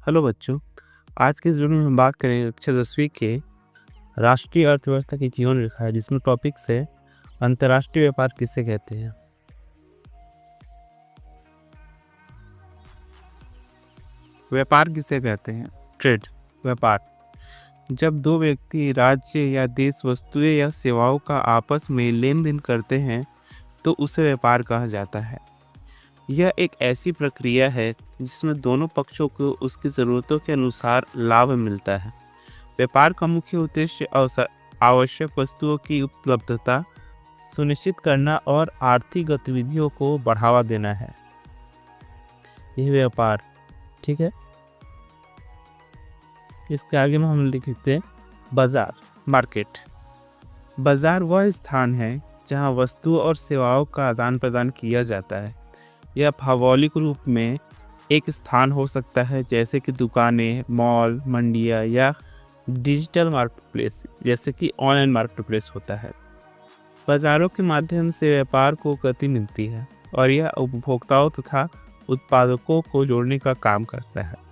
Hello बच्चों, आज के इस वीडियो में हम बात करेंगे कक्षा 10वीं के राष्ट्रीय अर्थव्यवस्था की जीवन रेखा है, जिसमें टॉपिक है अंतर्राष्ट्रीय व्यापार किसे कहते हैं। व्यापार किसे कहते हैं? ट्रेड, व्यापार। जब दो व्यक्ति, राज्य या देश वस्तुएं या सेवाओं का आपस में लेन देन करते हैं तो उसे व्यापार कहा जाता है। यह एक ऐसी प्रक्रिया है जिसमें दोनों पक्षों को उसकी ज़रूरतों के अनुसार लाभ मिलता है। व्यापार का मुख्य उद्देश्य आवश्यक वस्तुओं की उपलब्धता सुनिश्चित करना और आर्थिक गतिविधियों को बढ़ावा देना है। यह व्यापार, ठीक है। इसके आगे में हम लिखते हैं बाजार, मार्केट। बाजार वह स्थान है जहां वस्तुओं और सेवाओं का आदान प्रदान किया जाता है। यह भौगोलिक रूप में एक स्थान हो सकता है, जैसे कि दुकानें, मॉल, मंडियां या डिजिटल मार्केटप्लेस, जैसे कि ऑनलाइन मार्केटप्लेस होता है। बाजारों के माध्यम से व्यापार को गति मिलती है और यह उपभोक्ताओं तथा उत्पादकों को जोड़ने का काम करता है।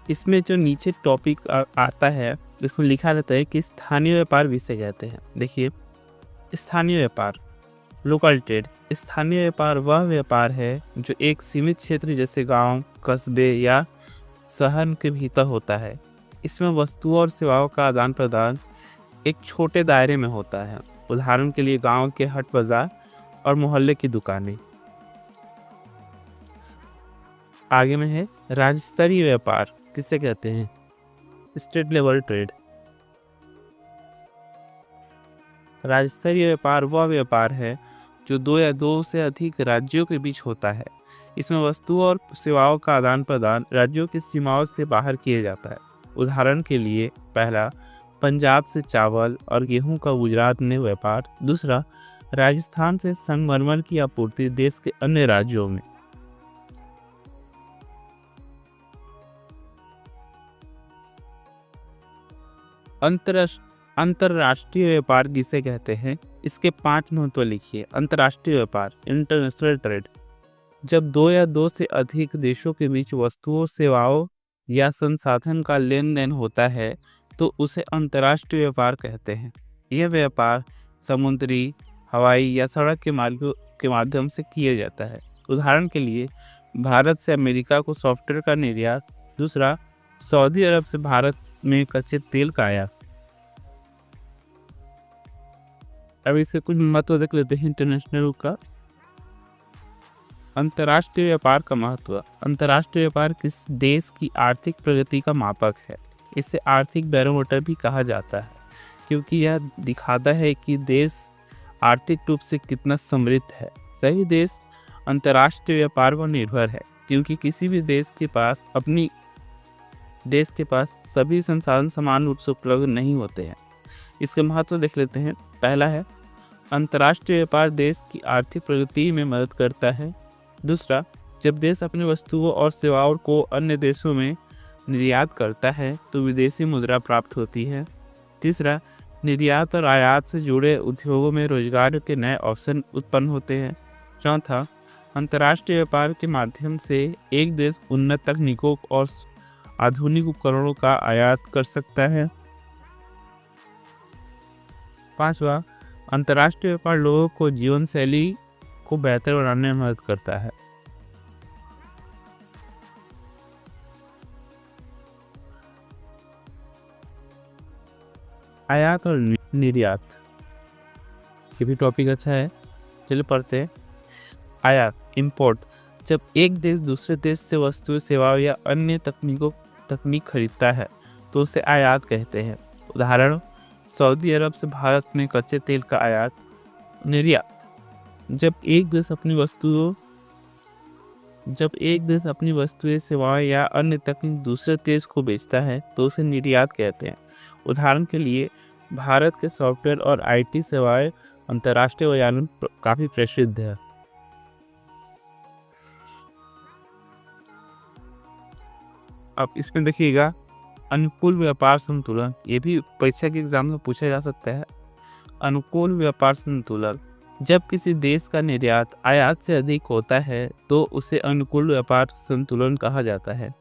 इसमें जो नीचे टॉपिक आता है, इसमें लिखा रहता है कि स्थानीय व्यापार किसे कहते हैं। देखिए, स्थानीय व्यापार, लोकल ट्रेड। स्थानीय व्यापार वह व्यापार है जो एक सीमित क्षेत्र जैसे गांव, कस्बे या शहर के भीतर होता है। इसमें वस्तुओं और सेवाओं का आदान प्रदान एक छोटे दायरे में होता है। उदाहरण के लिए गांव के हाट बाजार और मोहल्ले की दुकानें। आगे में है राज्य स्तरीय व्यापार किसे कहते हैं? State level trade. राज्य स्तरीय व्यापार वह व्यापार है जो दो या दो से अधिक राज्यों के बीच होता है। इसमें वस्तुओं और सेवाओं का आदान प्रदान राज्यों की सीमाओं से बाहर किया जाता है। उदाहरण के लिए, पहला, पंजाब से चावल और गेहूं का गुजरात में व्यापार। दूसरा, राजस्थान से संगमरमर की आपूर्ति देश के अन्य राज्यों में। अंतरराष्ट्रीय व्यापार किसे कहते हैं? इसके 5 महत्व लिखिए। अंतर्राष्ट्रीय व्यापार, इंटरनेशनल ट्रेड। जब दो या दो से अधिक देशों के बीच वस्तुओं, सेवाओं या संसाधन का लेन देन होता है तो उसे अंतर्राष्ट्रीय व्यापार कहते हैं। यह व्यापार समुद्री, हवाई या सड़क के मार्गों के माध्यम से किया जाता है। उदाहरण के लिए, भारत से अमेरिका को सॉफ्टवेयर का निर्यात। दूसरा, सऊदी अरब से भारत में कच्चे तेल का आयात। अब इसके कुछ महत्व देख लेते हैं इंटरनेशनल का। अंतर्राष्ट्रीय व्यापार का महत्व। अंतर्राष्ट्रीय व्यापार किस देश की आर्थिक प्रगति का मापक है। इसे आर्थिक बैरोमीटर भी कहा जाता है, क्योंकि यह दिखाता है कि देश आर्थिक रूप से कितना समृद्ध है। सही देश अंतर्राष्ट्रीय व्यापार पर निर्भर है, क्योंकि किसी भी देश के पास सभी संसाधन समान रूप से उपलब्ध नहीं होते हैं। इसके महत्व देख लेते हैं। पहला है, अंतर्राष्ट्रीय व्यापार देश की आर्थिक प्रगति में मदद करता है। दूसरा, जब देश अपनी वस्तुओं और सेवाओं को अन्य देशों में निर्यात करता है तो विदेशी मुद्रा प्राप्त होती है। तीसरा, निर्यात और आयात से जुड़े उद्योगों में रोजगार के नए अवसर उत्पन्न होते हैं। चौथा, अंतर्राष्ट्रीय व्यापार के माध्यम से एक देश उन्नत तकनीकों और आधुनिक उपकरणों का आयात कर सकता है। पांचवा, अंतर्राष्ट्रीय व्यापार लोगों को जीवन शैली को बेहतर बनाने में मदद करता है। आयात और निर्यात, ये भी टॉपिक अच्छा है, चलिए पढ़ते हैं। आयात, इंपोर्ट। जब एक देश दूसरे देश से वस्तुएं, सेवाओं या अन्य तकनीक खरीदता है तो उसे आयात कहते हैं। उदाहरण, सऊदी अरब से भारत में कच्चे तेल का आयात। निर्यात, जब एक देश अपनी वस्तुएं, सेवाएं या अन्य तकनीक दूसरे देश को बेचता है तो उसे निर्यात कहते हैं। उदाहरण के लिए, भारत के सॉफ्टवेयर और आईटी सेवाएं अंतर्राष्ट्रीय बाजार में काफी प्रसिद्ध है। अब इसमें देखिएगा, अनुकूल व्यापार संतुलन, ये भी परीक्षा के एग्जाम में पूछा जा सकता है। अनुकूल व्यापार संतुलन। जब किसी देश का निर्यात आयात से अधिक होता है तो उसे अनुकूल व्यापार संतुलन कहा जाता है।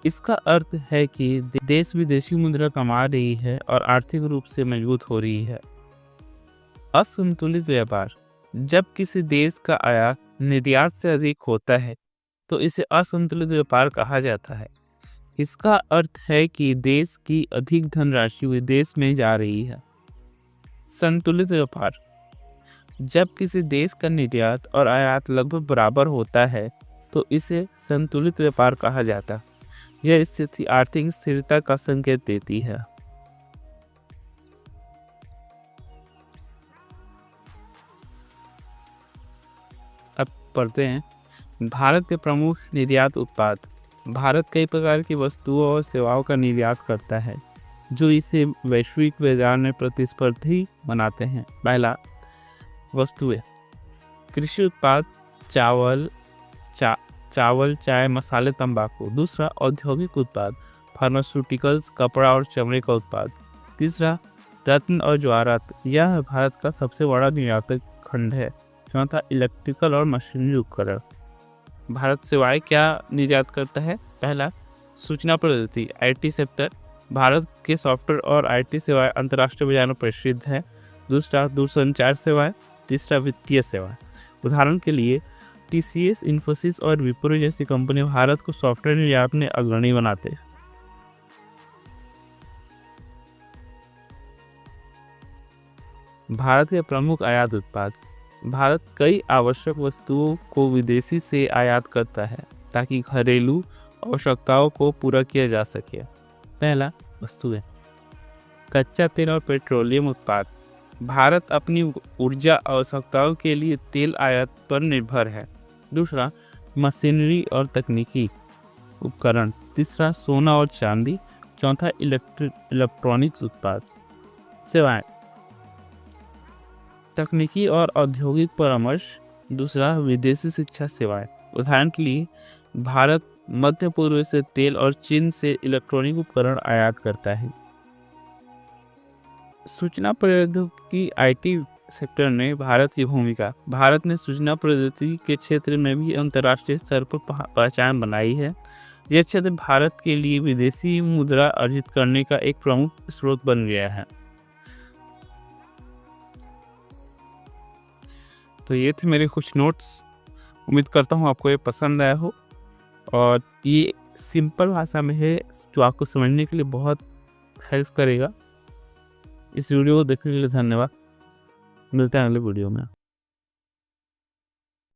इसका अर्थ है कि देश विदेशी मुद्रा कमा रही है और आर्थिक रूप से मजबूत हो रही है। असंतुलित व्यापार। जब किसी देश का आयात निर्यात से अधिक होता है तो इसे असंतुलित व्यापार कहा जाता है। इसका अर्थ है कि देश की अधिक धनराशि विदेश में जा रही है। संतुलित व्यापार। जब किसी देश का निर्यात और आयात लगभग बराबर होता है तो इसे संतुलित व्यापार कहा जाता है। यह स्थिति आर्थिक स्थिरता का संकेत देती है। अब पढ़ते हैं भारत के प्रमुख निर्यात उत्पाद। भारत कई प्रकार की वस्तुओं और सेवाओं का निर्यात करता है जो इसे वैश्विक बाजार में प्रतिस्पर्धी बनाते हैं। पहला, वस्तुएं। कृषि उत्पाद, चावल, चाय, मसाले, तंबाकू। दूसरा, औद्योगिक उत्पाद, फार्मास्यूटिकल्स, कपड़ा और चमड़े का उत्पाद। तीसरा, रत्न और जवाहरात, यह भारत का सबसे बड़ा निर्यातक खंड है। चौथा, इलेक्ट्रिकल और मशीनरी उपकरण। भारत सेवाएं क्या निर्यात करता है? पहला, सूचना प्रौद्योगिकी, आईटी सेक्टर। भारत के सॉफ्टवेयर और आईटी सेवाएं अंतर्राष्ट्रीय बाजार में प्रसिद्ध है। दूसरा, दूरसंचार सेवाएं। तीसरा, वित्तीय सेवाएं। उदाहरण के लिए टीसीएस, इन्फोसिस और विप्रो जैसी कंपनी भारत को सॉफ्टवेयर निर्यात में अग्रणी बनाते हैं। भारत के प्रमुख आयात उत्पाद। भारत कई आवश्यक वस्तुओं को विदेशी से आयात करता है ताकि घरेलू आवश्यकताओं को पूरा किया जा सके। पहला, वस्तुएं। कच्चा तेल और पेट्रोलियम उत्पाद। भारत अपनी ऊर्जा आवश्यकताओं के लिए तेल आयात पर निर्भर है। दूसरा, मशीनरी और तकनीकी उपकरण। तीसरा, सोना और चांदी। चौथा, इलेक्ट्रॉनिक्स उत्पाद। सेवाएं, तकनीकी और औद्योगिक परामर्श। दूसरा, विदेशी शिक्षा सेवाएं। उदाहरण के लिए भारत मध्य पूर्व से तेल और चीन से इलेक्ट्रॉनिक उपकरण आयात करता है। सूचना प्रौद्योगिकी, आईटी सेक्टर में भारत की भूमिका। भारत ने सूचना प्रौद्योगिकी के क्षेत्र में भी अंतर्राष्ट्रीय स्तर पर पहचान बनाई है। यह क्षेत्र भारत के लिए विदेशी मुद्रा अर्जित करने का एक प्रमुख स्रोत बन गया है। तो ये थे मेरे कुछ नोट्स। उम्मीद करता हूँ आपको ये पसंद आया हो और ये सिंपल भाषा में है जो आपको समझने के लिए बहुत हेल्प करेगा। इस वीडियो को देखने के लिए धन्यवाद। मिलते हैं अगले वीडियो में।